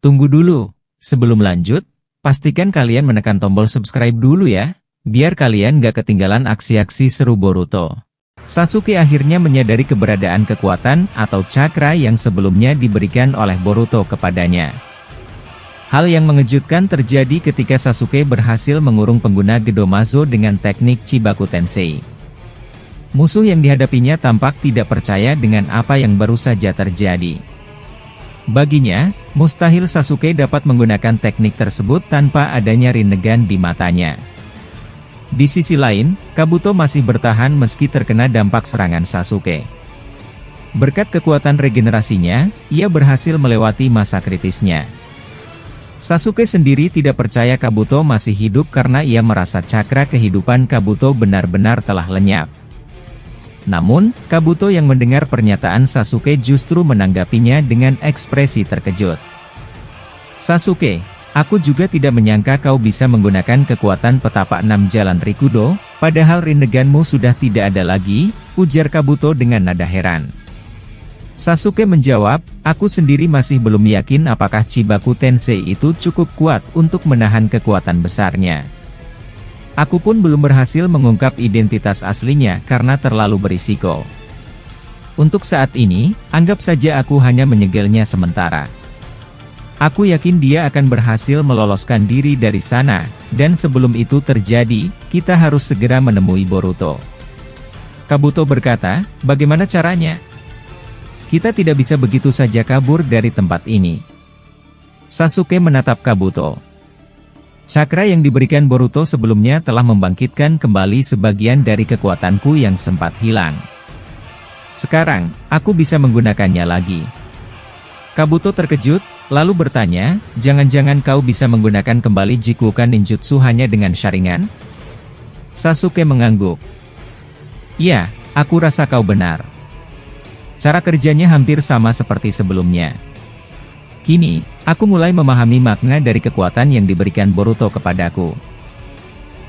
Tunggu dulu, sebelum lanjut, pastikan kalian menekan tombol subscribe dulu ya, biar kalian gak ketinggalan aksi-aksi seru Boruto. Sasuke akhirnya menyadari keberadaan kekuatan atau cakra yang sebelumnya diberikan oleh Boruto kepadanya. Hal yang mengejutkan terjadi ketika Sasuke berhasil mengurung pengguna Gedomazo dengan teknik Chibaku Tensei. Musuh yang dihadapinya tampak tidak percaya dengan apa yang baru saja terjadi. Baginya, mustahil Sasuke dapat menggunakan teknik tersebut tanpa adanya rinnegan di matanya. Di sisi lain, Kabuto masih bertahan meski terkena dampak serangan Sasuke. Berkat kekuatan regenerasinya, ia berhasil melewati masa kritisnya. Sasuke sendiri tidak percaya Kabuto masih hidup karena ia merasa cakra kehidupan Kabuto benar-benar telah lenyap. Namun, Kabuto yang mendengar pernyataan Sasuke justru menanggapinya dengan ekspresi terkejut. "Sasuke, aku juga tidak menyangka kau bisa menggunakan kekuatan petapa 6 jalan Rikudo, padahal rinneganmu sudah tidak ada lagi," ujar Kabuto dengan nada heran. Sasuke menjawab, "Aku sendiri masih belum yakin apakah Chibaku Tensei itu cukup kuat untuk menahan kekuatan besarnya. Aku pun belum berhasil mengungkap identitas aslinya karena terlalu berisiko. Untuk saat ini, anggap saja aku hanya menyegelnya sementara. Aku yakin dia akan berhasil meloloskan diri dari sana, dan sebelum itu terjadi, kita harus segera menemui Boruto." Kabuto berkata, "Bagaimana caranya? Kita tidak bisa begitu saja kabur dari tempat ini." Sasuke menatap Kabuto. "Cakra yang diberikan Boruto sebelumnya telah membangkitkan kembali sebagian dari kekuatanku yang sempat hilang. Sekarang, aku bisa menggunakannya lagi." Kabuto terkejut, lalu bertanya, "Jangan-jangan kau bisa menggunakan kembali Jikuukan Ninjutsu hanya dengan Sharingan?" Sasuke mengangguk. "Ya, aku rasa kau benar. Cara kerjanya hampir sama seperti sebelumnya. Kini, aku mulai memahami makna dari kekuatan yang diberikan Boruto kepadaku.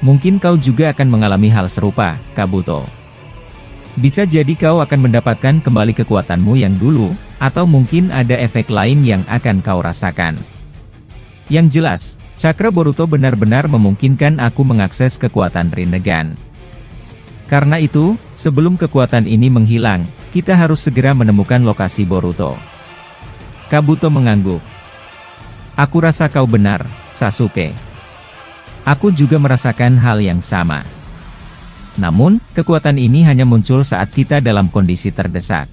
Mungkin kau juga akan mengalami hal serupa, Kabuto. Bisa jadi kau akan mendapatkan kembali kekuatanmu yang dulu, atau mungkin ada efek lain yang akan kau rasakan. Yang jelas, cakra Boruto benar-benar memungkinkan aku mengakses kekuatan Rinnegan. Karena itu, sebelum kekuatan ini menghilang, kita harus segera menemukan lokasi Boruto." Kabuto mengangguk. "Aku rasa kau benar, Sasuke. Aku juga merasakan hal yang sama. Namun, kekuatan ini hanya muncul saat kita dalam kondisi terdesak.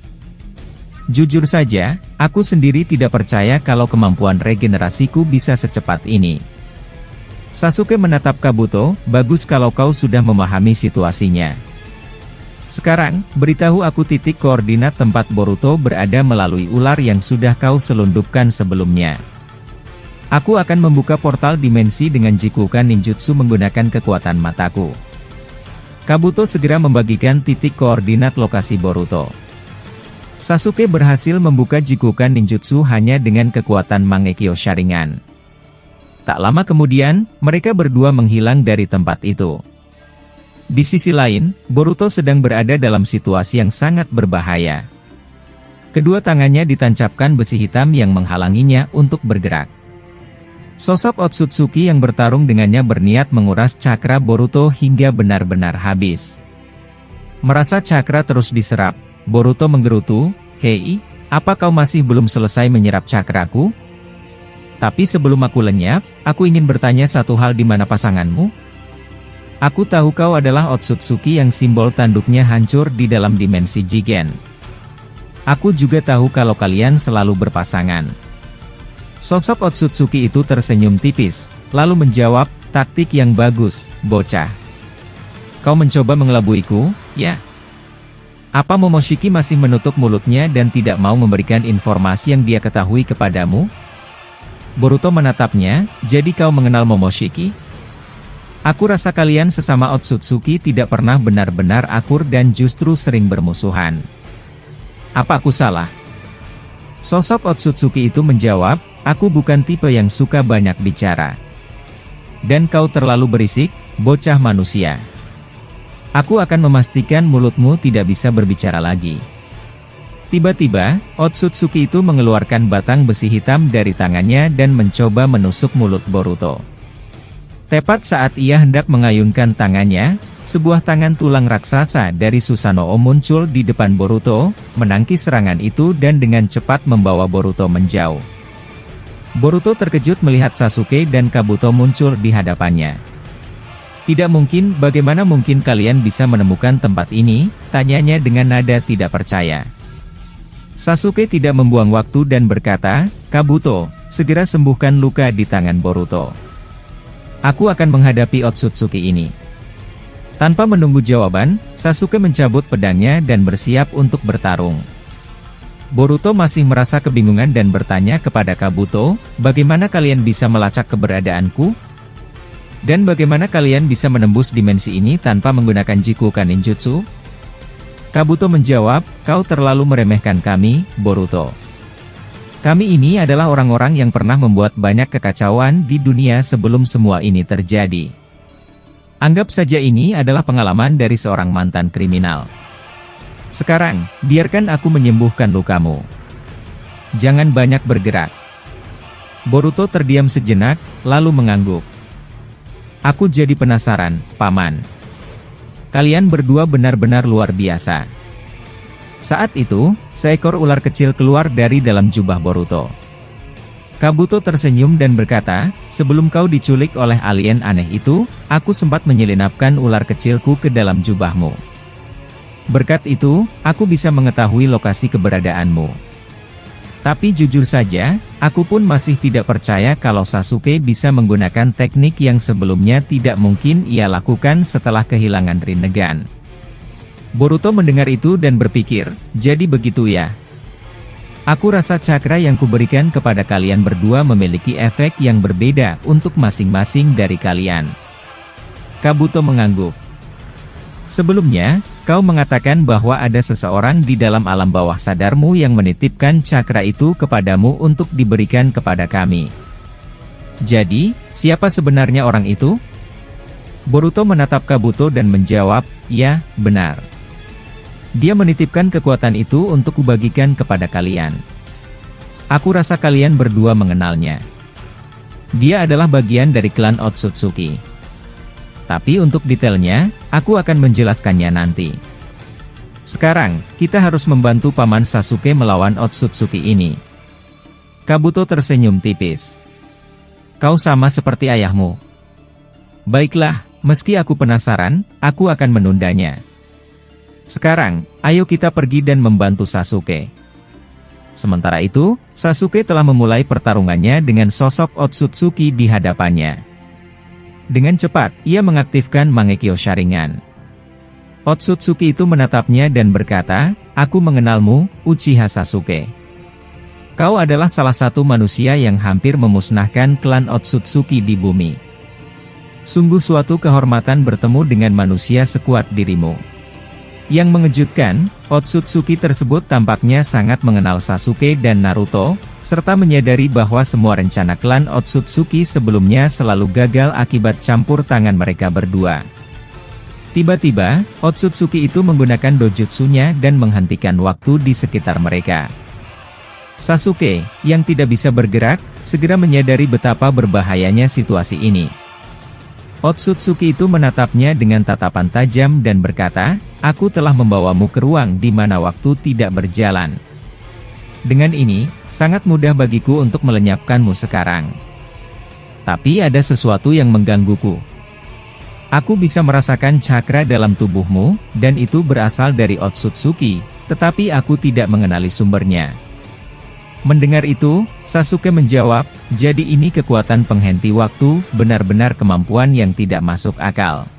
Jujur saja, aku sendiri tidak percaya kalau kemampuan regenerasiku bisa secepat ini." Sasuke menatap Kabuto, "Bagus kalau kau sudah memahami situasinya. Sekarang, beritahu aku titik koordinat tempat Boruto berada melalui ular yang sudah kau selundupkan sebelumnya. Aku akan membuka portal dimensi dengan Jikuukan Ninjutsu menggunakan kekuatan mataku." Kabuto segera membagikan titik koordinat lokasi Boruto. Sasuke berhasil membuka Jikuukan Ninjutsu hanya dengan kekuatan Mangekyo Sharingan. Tak lama kemudian, mereka berdua menghilang dari tempat itu. Di sisi lain, Boruto sedang berada dalam situasi yang sangat berbahaya. Kedua tangannya ditancapkan besi hitam yang menghalanginya untuk bergerak. Sosok Otsutsuki yang bertarung dengannya berniat menguras cakra Boruto hingga benar-benar habis. Merasa cakra terus diserap, Boruto menggerutu, "Hei, apa kau masih belum selesai menyerap cakraku? Tapi sebelum aku lenyap, aku ingin bertanya satu hal, di mana pasanganmu? Aku tahu kau adalah Otsutsuki yang simbol tanduknya hancur di dalam dimensi Jigen. Aku juga tahu kalau kalian selalu berpasangan." Sosok Otsutsuki itu tersenyum tipis, lalu menjawab, "Taktik yang bagus, bocah. Kau mencoba mengelabuiku, ya?" Apa Momoshiki masih menutup mulutnya dan tidak mau memberikan informasi yang dia ketahui kepadamu? Boruto menatapnya, "Jadi kau mengenal Momoshiki? Aku rasa kalian sesama Otsutsuki tidak pernah benar-benar akur dan justru sering bermusuhan. Apa aku salah?" Sosok Otsutsuki itu menjawab, "Aku bukan tipe yang suka banyak bicara. Dan kau terlalu berisik, bocah manusia. Aku akan memastikan mulutmu tidak bisa berbicara lagi." Tiba-tiba, Otsutsuki itu mengeluarkan batang besi hitam dari tangannya dan mencoba menusuk mulut Boruto. Tepat saat ia hendak mengayunkan tangannya, sebuah tangan tulang raksasa dari Susanoo muncul di depan Boruto, menangkis serangan itu dan dengan cepat membawa Boruto menjauh. Boruto terkejut melihat Sasuke dan Kabuto muncul di hadapannya. "Tidak mungkin, bagaimana mungkin kalian bisa menemukan tempat ini?" tanyanya dengan nada tidak percaya. Sasuke tidak membuang waktu dan berkata, "Kabuto, segera sembuhkan luka di tangan Boruto. Aku akan menghadapi Otsutsuki ini." Tanpa menunggu jawaban, Sasuke mencabut pedangnya dan bersiap untuk bertarung. Boruto masih merasa kebingungan dan bertanya kepada Kabuto, "Bagaimana kalian bisa melacak keberadaanku? Dan bagaimana kalian bisa menembus dimensi ini tanpa menggunakan Jiku Kaninjutsu?" Kabuto menjawab, "Kau terlalu meremehkan kami, Boruto. Kami ini adalah orang-orang yang pernah membuat banyak kekacauan di dunia sebelum semua ini terjadi. Anggap saja ini adalah pengalaman dari seorang mantan kriminal. Sekarang, biarkan aku menyembuhkan lukamu. Jangan banyak bergerak." Boruto terdiam sejenak, lalu mengangguk. "Aku jadi penasaran, Paman. Kalian berdua benar-benar luar biasa." Saat itu, seekor ular kecil keluar dari dalam jubah Boruto. Kabuto tersenyum dan berkata, "Sebelum kau diculik oleh alien aneh itu, aku sempat menyelinapkan ular kecilku ke dalam jubahmu. Berkat itu, aku bisa mengetahui lokasi keberadaanmu. Tapi jujur saja, aku pun masih tidak percaya kalau Sasuke bisa menggunakan teknik yang sebelumnya tidak mungkin ia lakukan setelah kehilangan Rinnegan." Boruto mendengar itu dan berpikir, "Jadi begitu ya. Aku rasa cakra yang kuberikan kepada kalian berdua memiliki efek yang berbeda untuk masing-masing dari kalian." Kabuto mengangguk. "Sebelumnya, kau mengatakan bahwa ada seseorang di dalam alam bawah sadarmu yang menitipkan cakra itu kepadamu untuk diberikan kepada kami. Jadi, siapa sebenarnya orang itu?" Boruto menatap Kabuto dan menjawab, "Ya, benar. Dia menitipkan kekuatan itu untuk kubagikan kepada kalian. Aku rasa kalian berdua mengenalnya. Dia adalah bagian dari klan Otsutsuki. Tapi untuk detailnya, aku akan menjelaskannya nanti. Sekarang, kita harus membantu Paman Sasuke melawan Otsutsuki ini." Kabuto tersenyum tipis. "Kau sama seperti ayahmu. Baiklah, meski aku penasaran, aku akan menundanya. Sekarang, ayo kita pergi dan membantu Sasuke." Sementara itu, Sasuke telah memulai pertarungannya dengan sosok Otsutsuki di hadapannya. Dengan cepat, ia mengaktifkan Mangekyo Sharingan. Otsutsuki itu menatapnya dan berkata, "Aku mengenalmu, Uchiha Sasuke. Kau adalah salah satu manusia yang hampir memusnahkan klan Otsutsuki di bumi. Sungguh suatu kehormatan bertemu dengan manusia sekuat dirimu." Yang mengejutkan, Otsutsuki tersebut tampaknya sangat mengenal Sasuke dan Naruto, serta menyadari bahwa semua rencana klan Otsutsuki sebelumnya selalu gagal akibat campur tangan mereka berdua. Tiba-tiba, Otsutsuki itu menggunakan dojutsunya dan menghentikan waktu di sekitar mereka. Sasuke, yang tidak bisa bergerak, segera menyadari betapa berbahayanya situasi ini. Otsutsuki itu menatapnya dengan tatapan tajam dan berkata, "Aku telah membawamu ke ruang di mana waktu tidak berjalan. Dengan ini, sangat mudah bagiku untuk melenyapkanmu sekarang. Tapi ada sesuatu yang menggangguku. Aku bisa merasakan cakra dalam tubuhmu, dan itu berasal dari Otsutsuki, tetapi aku tidak mengenali sumbernya." Mendengar itu, Sasuke menjawab, "Jadi ini kekuatan penghenti waktu, benar-benar kemampuan yang tidak masuk akal.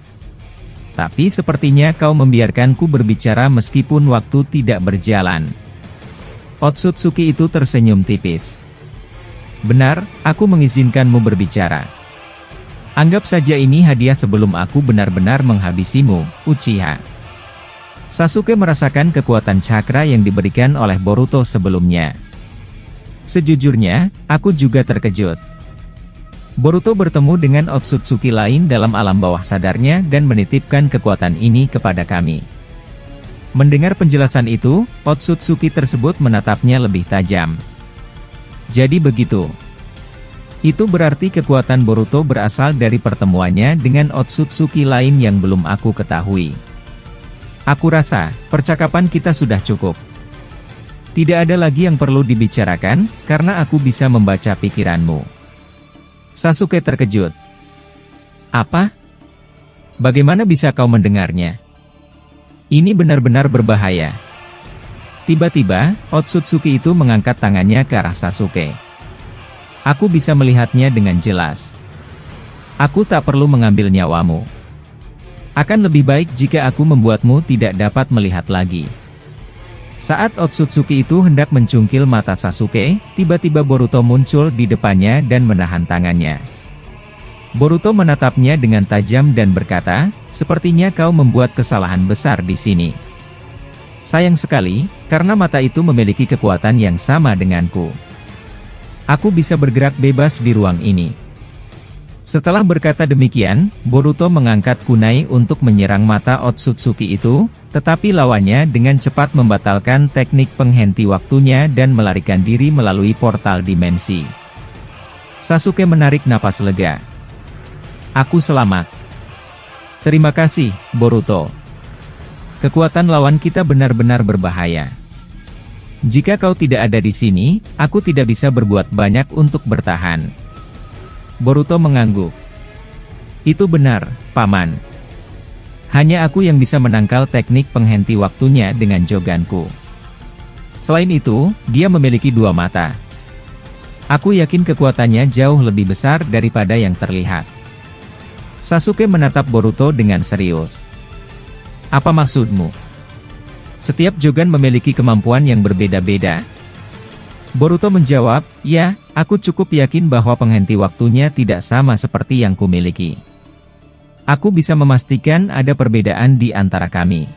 Tapi sepertinya kau membiarkanku berbicara meskipun waktu tidak berjalan." Otsutsuki itu tersenyum tipis. "Benar, aku mengizinkanmu berbicara. Anggap saja ini hadiah sebelum aku benar-benar menghabisimu, Uchiha." Sasuke merasakan kekuatan cakra yang diberikan oleh Boruto sebelumnya. "Sejujurnya, aku juga terkejut. Boruto bertemu dengan Otsutsuki lain dalam alam bawah sadarnya dan menitipkan kekuatan ini kepada kami. Mendengar penjelasan itu, Otsutsuki tersebut menatapnya lebih tajam. Jadi begitu. Itu berarti kekuatan Boruto berasal dari pertemuannya dengan Otsutsuki lain yang belum aku ketahui. Aku rasa, percakapan kita sudah cukup. Tidak ada lagi yang perlu dibicarakan, karena aku bisa membaca pikiranmu. Sasuke terkejut. Apa? Bagaimana bisa kau mendengarnya? Ini benar-benar berbahaya. Tiba-tiba, Otsutsuki itu mengangkat tangannya ke arah Sasuke. Aku bisa melihatnya dengan jelas. Aku tak perlu mengambil nyawamu. Akan lebih baik jika aku membuatmu tidak dapat melihat lagi. Saat Otsutsuki itu hendak mencungkil mata Sasuke, tiba-tiba Boruto muncul di depannya dan menahan tangannya. Boruto menatapnya dengan tajam dan berkata, "Sepertinya kau membuat kesalahan besar di sini. Sayang sekali, karena mata itu memiliki kekuatan yang sama denganku. Aku bisa bergerak bebas di ruang ini." Setelah berkata demikian, Boruto mengangkat kunai untuk menyerang mata Otsutsuki itu, tetapi lawannya dengan cepat membatalkan teknik penghenti waktunya dan melarikan diri melalui portal dimensi. Sasuke menarik napas lega. Aku selamat. Terima kasih, Boruto. Kekuatan lawan kita benar-benar berbahaya. Jika kau tidak ada di sini, aku tidak bisa berbuat banyak untuk bertahan. Boruto mengangguk. Itu benar, Paman. Hanya aku yang bisa menangkal teknik penghenti waktunya dengan joganku. Selain itu, dia memiliki dua mata. Aku yakin kekuatannya jauh lebih besar daripada yang terlihat. Sasuke menatap Boruto dengan serius. Apa maksudmu? Setiap jogan memiliki kemampuan yang berbeda-beda. Boruto menjawab, ya, aku cukup yakin bahwa penghenti waktunya tidak sama seperti yang kumiliki. Aku bisa memastikan ada perbedaan di antara kami.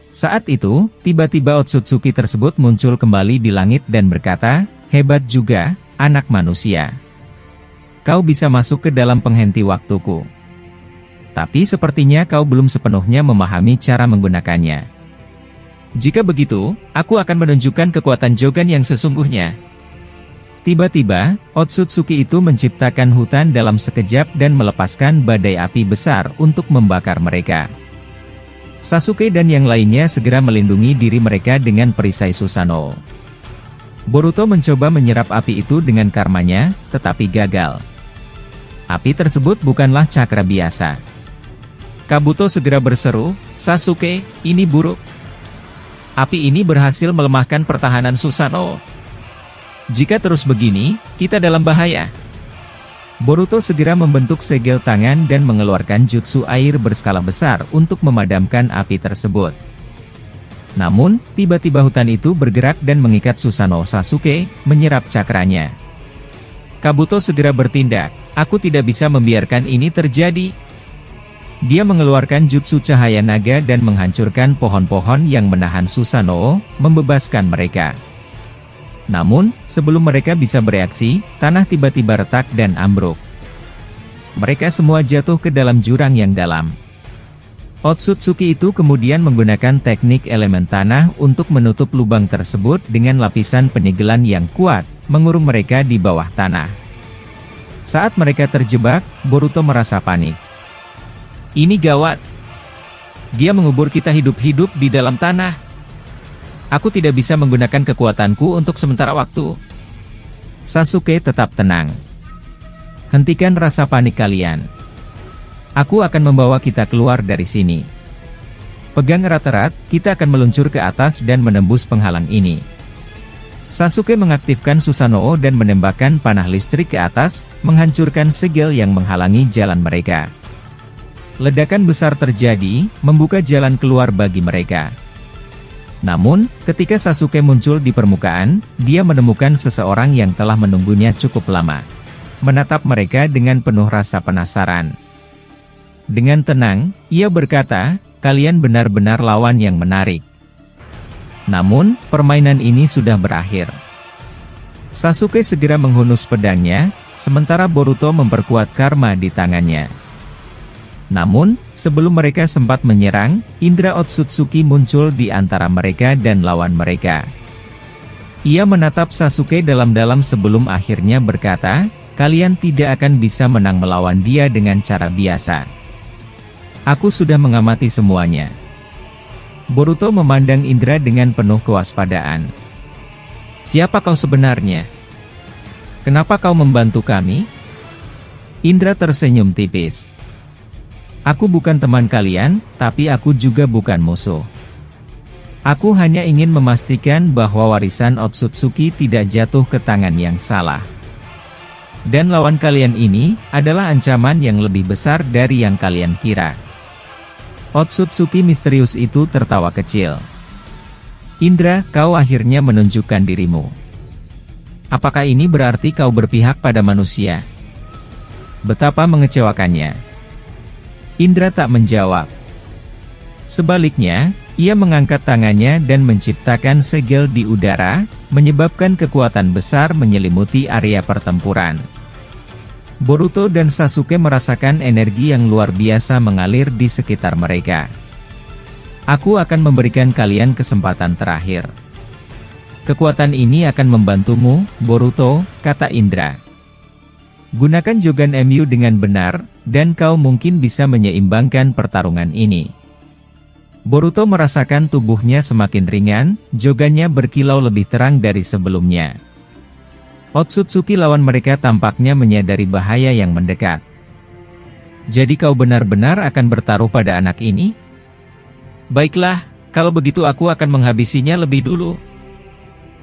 Saat itu, tiba-tiba Otsutsuki tersebut muncul kembali di langit dan berkata, hebat juga, anak manusia. Kau bisa masuk ke dalam penghenti waktuku. Tapi sepertinya kau belum sepenuhnya memahami cara menggunakannya. Jika begitu, aku akan menunjukkan kekuatan Jogan yang sesungguhnya. Tiba-tiba, Otsutsuki itu menciptakan hutan dalam sekejap dan melepaskan badai api besar untuk membakar mereka. Sasuke dan yang lainnya segera melindungi diri mereka dengan perisai Susanoo. Boruto mencoba menyerap api itu dengan karmanya, tetapi gagal. Api tersebut bukanlah cakra biasa. Kabuto segera berseru, Sasuke, ini buruk. Api ini berhasil melemahkan pertahanan Susanoo. Jika terus begini, kita dalam bahaya. Boruto segera membentuk segel tangan dan mengeluarkan jutsu air berskala besar untuk memadamkan api tersebut. Namun, tiba-tiba hutan itu bergerak dan mengikat Susanoo Sasuke, menyerap cakranya. Kabuto segera bertindak, aku tidak bisa membiarkan ini terjadi. Dia mengeluarkan jutsu cahaya naga dan menghancurkan pohon-pohon yang menahan Susanoo, membebaskan mereka. Namun, sebelum mereka bisa bereaksi, tanah tiba-tiba retak dan ambruk. Mereka semua jatuh ke dalam jurang yang dalam. Otsutsuki itu kemudian menggunakan teknik elemen tanah untuk menutup lubang tersebut dengan lapisan penyegelan yang kuat, mengurung mereka di bawah tanah. Saat mereka terjebak, Boruto merasa panik. Ini gawat. Dia mengubur kita hidup-hidup di dalam tanah. Aku tidak bisa menggunakan kekuatanku untuk sementara waktu. Sasuke tetap tenang. Hentikan rasa panik kalian. Aku akan membawa kita keluar dari sini. Pegang erat-erat, kita akan meluncur ke atas dan menembus penghalang ini. Sasuke mengaktifkan Susanoo dan menembakkan panah listrik ke atas, menghancurkan segel yang menghalangi jalan mereka. Ledakan besar terjadi, membuka jalan keluar bagi mereka. Namun, ketika Sasuke muncul di permukaan, dia menemukan seseorang yang telah menunggunya cukup lama. Menatap mereka dengan penuh rasa penasaran. Dengan tenang, ia berkata, kalian benar-benar lawan yang menarik. Namun, permainan ini sudah berakhir. Sasuke segera menghunus pedangnya, sementara Boruto memperkuat karma di tangannya. Namun, sebelum mereka sempat menyerang, indera Otsutsuki muncul di antara mereka dan lawan mereka. Ia menatap Sasuke dalam-dalam sebelum akhirnya berkata, "Kalian tidak akan bisa menang melawan dia dengan cara biasa. Aku sudah mengamati semuanya." Boruto memandang Indra dengan penuh kewaspadaan. "Siapa kau sebenarnya? Kenapa kau membantu kami?" Indra tersenyum tipis. "Aku bukan teman kalian, tapi aku juga bukan musuh. Aku hanya ingin memastikan bahwa warisan Otsutsuki tidak jatuh ke tangan yang salah. Dan lawan kalian ini, adalah ancaman yang lebih besar dari yang kalian kira." Otsutsuki misterius itu tertawa kecil. "Indra, kau akhirnya menunjukkan dirimu. Apakah ini berarti kau berpihak pada manusia?" Betapa mengecewakannya. Indra tak menjawab. Sebaliknya, ia mengangkat tangannya dan menciptakan segel di udara, menyebabkan kekuatan besar menyelimuti area pertempuran. Boruto dan Sasuke merasakan energi yang luar biasa mengalir di sekitar mereka. "Aku akan memberikan kalian kesempatan terakhir. Kekuatan ini akan membantumu, Boruto," kata Indra. "Gunakan Jogan MU dengan benar, dan kau mungkin bisa menyeimbangkan pertarungan ini." Boruto merasakan tubuhnya semakin ringan, jogannya berkilau lebih terang dari sebelumnya. Otsutsuki lawan mereka tampaknya menyadari bahaya yang mendekat. "Jadi kau benar-benar akan bertaruh pada anak ini? Baiklah, kalau begitu aku akan menghabisinya lebih dulu."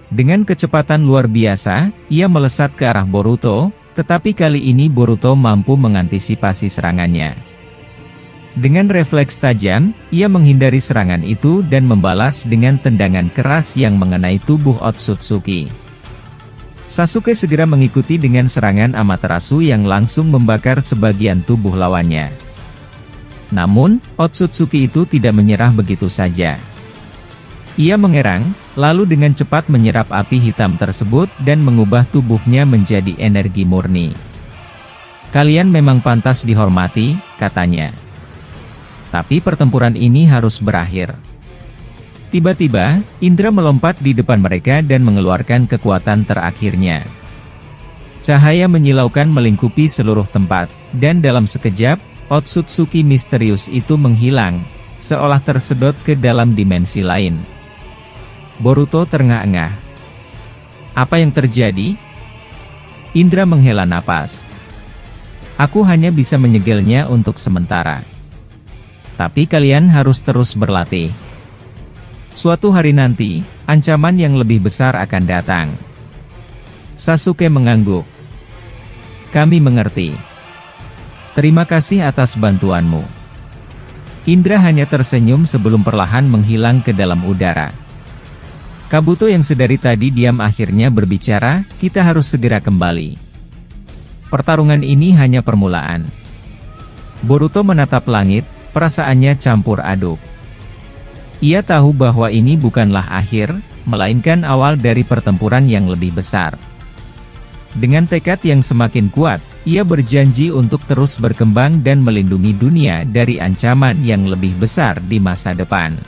Dengan kecepatan luar biasa, ia melesat ke arah Boruto, tetapi kali ini Boruto mampu mengantisipasi serangannya. Dengan refleks tajam, ia menghindari serangan itu dan membalas dengan tendangan keras yang mengenai tubuh Otsutsuki. Sasuke segera mengikuti dengan serangan Amaterasu yang langsung membakar sebagian tubuh lawannya. Namun, Otsutsuki itu tidak menyerah begitu saja. Ia mengerang, lalu dengan cepat menyerap api hitam tersebut dan mengubah tubuhnya menjadi energi murni. "Kalian memang pantas dihormati," katanya. "Tapi pertempuran ini harus berakhir." Tiba-tiba, Indra melompat di depan mereka dan mengeluarkan kekuatan terakhirnya. Cahaya menyilaukan melingkupi seluruh tempat, dan dalam sekejap, Otsutsuki misterius itu menghilang, seolah tersedot ke dalam dimensi lain. Boruto terengah-engah. "Apa yang terjadi?" Indra menghela napas. "Aku hanya bisa menyegelnya untuk sementara. Tapi kalian harus terus berlatih. Suatu hari nanti, ancaman yang lebih besar akan datang." Sasuke mengangguk. "Kami mengerti. Terima kasih atas bantuanmu." Indra hanya tersenyum sebelum perlahan menghilang ke dalam udara. Kabuto yang sedari tadi diam akhirnya berbicara, "Kita harus segera kembali. Pertarungan ini hanya permulaan." Boruto menatap langit, perasaannya campur aduk. Ia tahu bahwa ini bukanlah akhir, melainkan awal dari pertempuran yang lebih besar. Dengan tekad yang semakin kuat, ia berjanji untuk terus berkembang dan melindungi dunia dari ancaman yang lebih besar di masa depan.